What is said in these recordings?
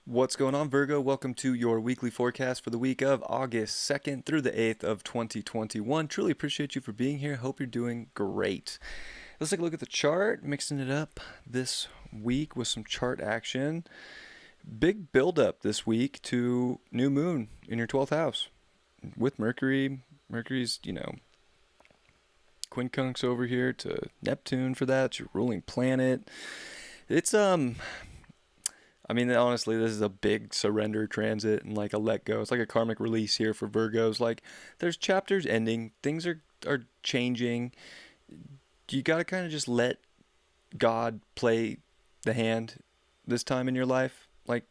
What's going on, Virgo? Welcome to your weekly forecast for the week of August 2nd through the 8th of 2021. Truly appreciate you for being here. Hope you're doing great. Let's take a look at the chart, mixing it up this week with some chart action. Big build-up this week to new moon in your 12th house with Mercury. Mercury's, quincunx over here to Neptune for that. It's your ruling planet. It's, honestly, this is a big surrender transit and like a let go. It's like a karmic release here for Virgos. Like, there's chapters ending. Things are changing. You got to kind of just let God play the hand this time in your life. Like,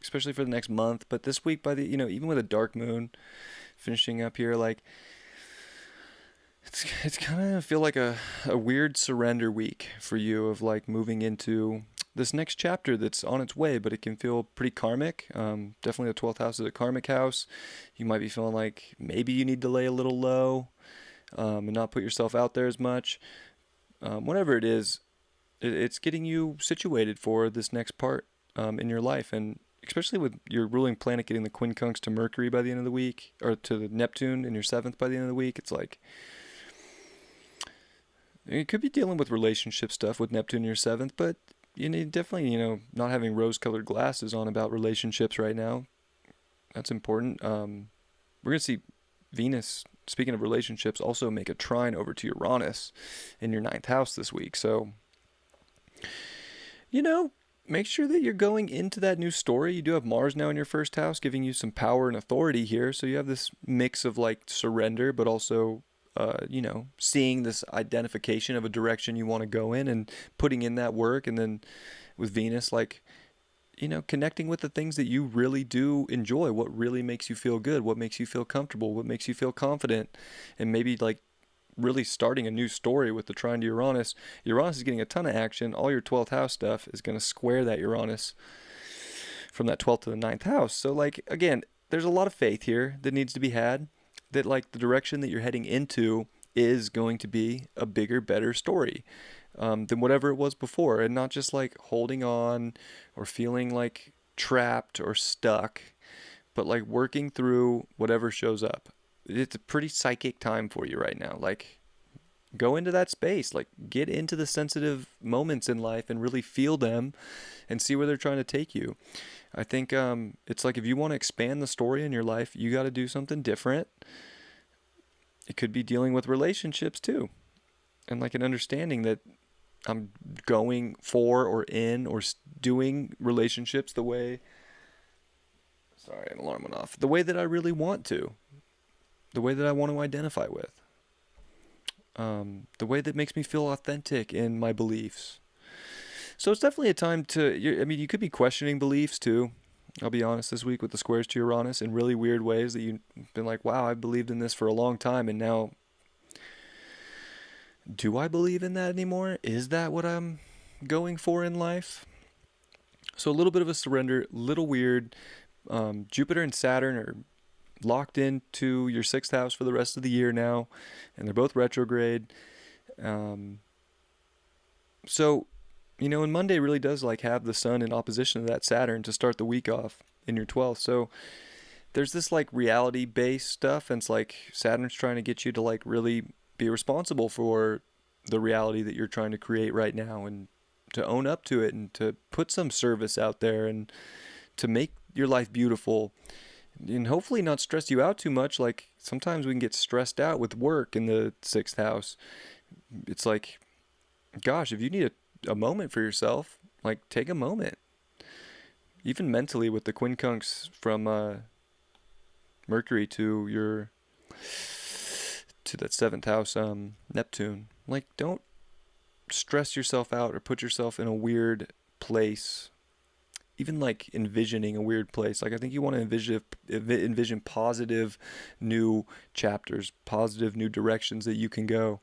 especially for the next month. But this week, even with a dark moon finishing up here, like, it's kind of feel like a weird surrender week for you of like moving into this next chapter that's on its way, but it can feel pretty karmic. Definitely the 12th house is a karmic house. You might be feeling like maybe you need to lay a little low and not put yourself out there as much. Whatever it is, it's getting you situated for this next part in your life. And especially with your ruling planet getting the quincunx to Mercury by the end of the week, or to the Neptune in your 7th by the end of the week, it's like, you could be dealing with relationship stuff with Neptune in your 7th, but you need definitely, not having rose-colored glasses on about relationships right now. That's important. We're going to see Venus, speaking of relationships, also make a trine over to Uranus in your 9th house this week. So, make sure that you're going into that new story. You do have Mars now in your 1st house, giving you some power and authority here. So you have this mix of like surrender, but also seeing this identification of a direction you want to go in and putting in that work. And then with Venus, like, connecting with the things that you really do enjoy, what really makes you feel good, what makes you feel comfortable, what makes you feel confident, and maybe like really starting a new story with the trine to Uranus. Uranus is getting a ton of action. All your 12th house stuff is going to square that Uranus from that 12th to the 9th house. So like, again, there's a lot of faith here that needs to be had, that like the direction that you're heading into is going to be a bigger, better story than whatever it was before, and not just like holding on or feeling like trapped or stuck, but like working through whatever shows up. It's a pretty psychic time for you right now. Like, go into that space, like get into the sensitive moments in life and really feel them and see where they're trying to take you. I think it's like, if you want to expand the story in your life, you got to do something different. It could be dealing with relationships too, and like an understanding that I'm going for or in or doing relationships the way, sorry, an alarm went off, the way that I really want to, the way that I want to identify with, the way that makes me feel authentic in my beliefs. So it's definitely a time to, you could be questioning beliefs too. I'll be honest, this week with the squares to Uranus in really weird ways that you've been like, wow, I believed in this for a long time, and now, do I believe in that anymore? Is that what I'm going for in life? So a little bit of a surrender, little weird. Jupiter and Saturn are locked into your 6th house for the rest of the year now, and they're both retrograde. So, and Monday really does like have the sun in opposition to that Saturn to start the week off in your 12th. So there's this like reality-based stuff, and it's like Saturn's trying to get you to like really be responsible for the reality that you're trying to create right now, and to own up to it, and to put some service out there, and to make your life beautiful, and hopefully not stress you out too much. Like, sometimes we can get stressed out with work in the 6th house. It's like, gosh, if you need a moment for yourself, like, take a moment. Even mentally, with the quincunx from Mercury to that 7th house, Neptune. Like, don't stress yourself out or put yourself in a weird place. Even like envisioning a weird place. Like, I think you want to envision positive new chapters, positive new directions that you can go.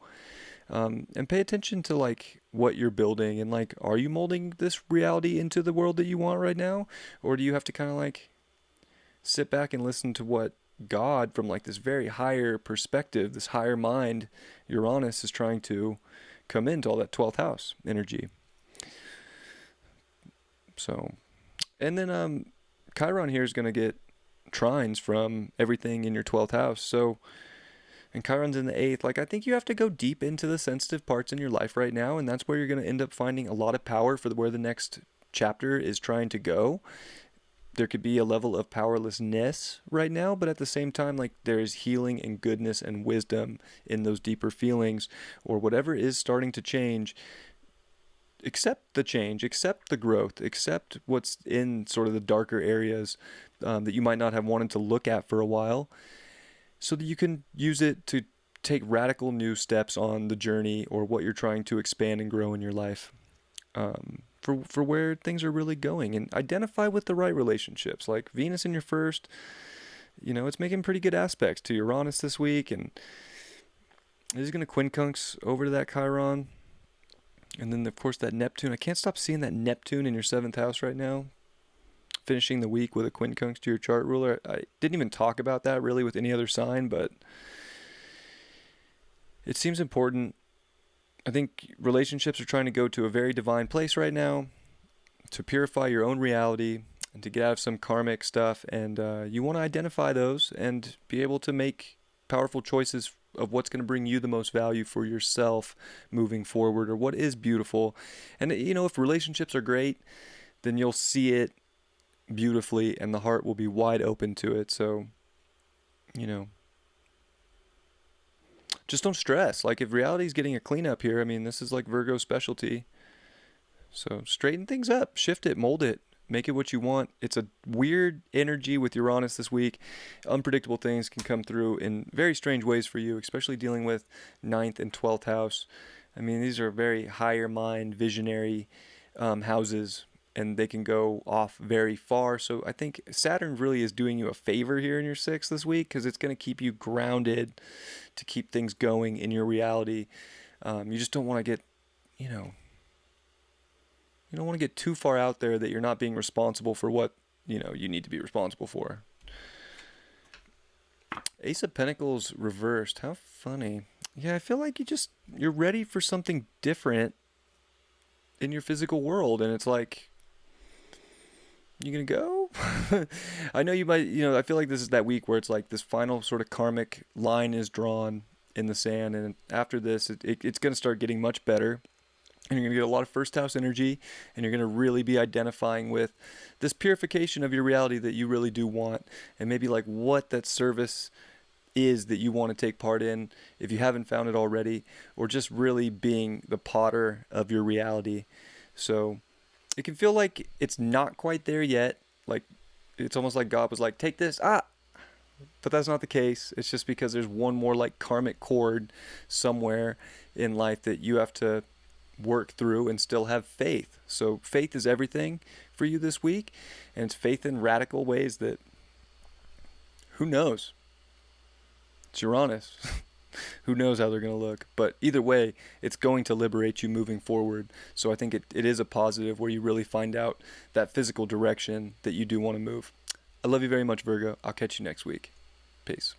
And pay attention to like what you're building, and like, are you molding this reality into the world that you want right now? Or do you have to kind of like sit back and listen to what God from like this very higher perspective, this higher mind. Uranus is trying to come into all that 12th house energy. So, and then Chiron here is going to get trines from everything in your 12th house. So, and Chiron's in the 8th. Like, I think you have to go deep into the sensitive parts in your life right now, and that's where you're going to end up finding a lot of power for where the next chapter is trying to go. There could be a level of powerlessness right now, but at the same time, like, there is healing and goodness and wisdom in those deeper feelings, or whatever is starting to change. Accept the change, accept the growth, accept what's in sort of the darker areas that you might not have wanted to look at for a while, so that you can use it to take radical new steps on the journey or what you're trying to expand and grow in your life, for where things are really going. And identify with the right relationships. Like Venus in your first, it's making pretty good aspects to Uranus this week, and it is going to quincunx over to that Chiron. And then, of course, that Neptune. I can't stop seeing that Neptune in your 7th house right now. Finishing the week with a quincunx to your chart ruler. I didn't even talk about that really with any other sign, but it seems important. I think relationships are trying to go to a very divine place right now to purify your own reality and to get out of some karmic stuff. And you want to identify those and be able to make powerful choices of what's going to bring you the most value for yourself moving forward, or what is beautiful. And, if relationships are great, then you'll see it beautifully and the heart will be wide open to it. So, just don't stress. Like, if reality is getting a cleanup here, I mean, this is like Virgo's specialty. So straighten things up, shift it, mold it, make it what you want. It's a weird energy with Uranus this week. Unpredictable things can come through in very strange ways for you, especially dealing with 9th and 12th house. I mean, these are very higher mind, visionary houses, and they can go off very far. So I think Saturn really is doing you a favor here in your 6th this week, because it's going to keep you grounded to keep things going in your reality. You just don't want to get, you don't want to get too far out there that you're not being responsible for what, you need to be responsible for. Ace of Pentacles reversed. How funny. Yeah, I feel like you're ready for something different in your physical world, and it's like, you gonna go? I know you might, I feel like this is that week where it's like this final sort of karmic line is drawn in the sand, and after this, it's gonna start getting much better, and you're gonna get a lot of first house energy, and you're gonna really be identifying with this purification of your reality that you really do want, and maybe like what that service is that you want to take part in if you haven't found it already, or just really being the potter of your reality. So it can feel like it's not quite there yet. Like, it's almost like God was like, take this, but that's not the case. It's just because there's one more like karmic cord somewhere in life that you have to work through and still have faith. So faith is everything for you this week, and it's faith in radical ways that, who knows? It's Uranus. Who knows how they're going to look. But either way, it's going to liberate you moving forward. So I think it is a positive where you really find out that physical direction that you do want to move. I love you very much, Virgo. I'll catch you next week. Peace.